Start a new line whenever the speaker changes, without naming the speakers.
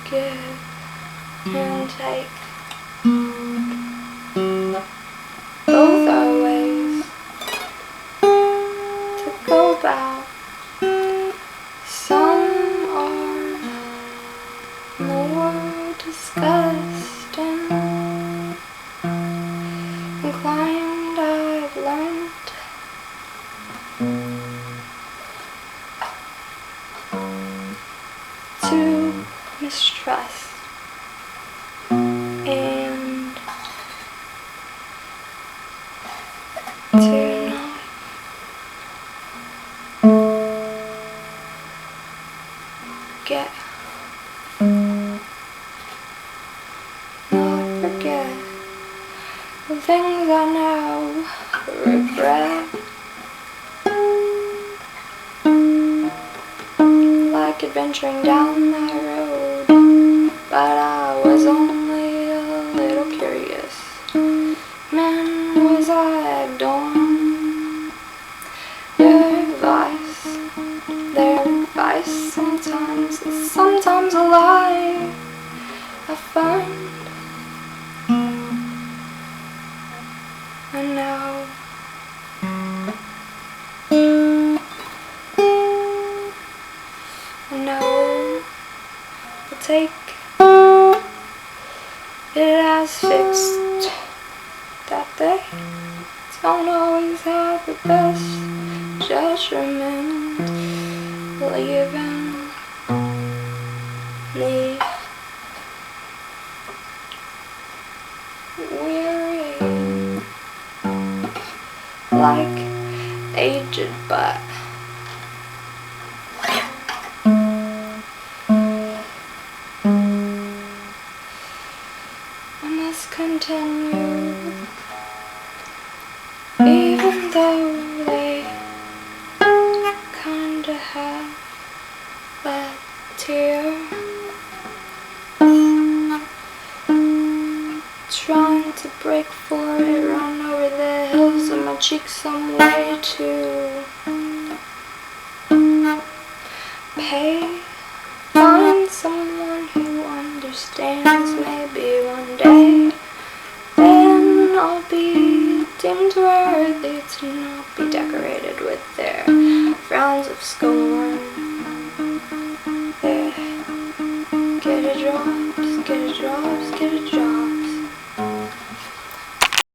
give and take. Both are ways to go about. Some are more disgusting, inclined, I've learned to mistrust and to not forget the things I now regret, like adventuring down that road, but I was only a little curious. Man, was I egged on their advice, sometimes a lie I find. And now we'll take it as fixed that they don't always have the best judgment, leaving me weary like aged butt. I must continue, even though they kinda have that tear, trying to break for it, run over the hills of my cheeks some way to pay. Find someone who understands, maybe one day. Then I'll be deemed worthy to not be decorated with their frowns of scorn.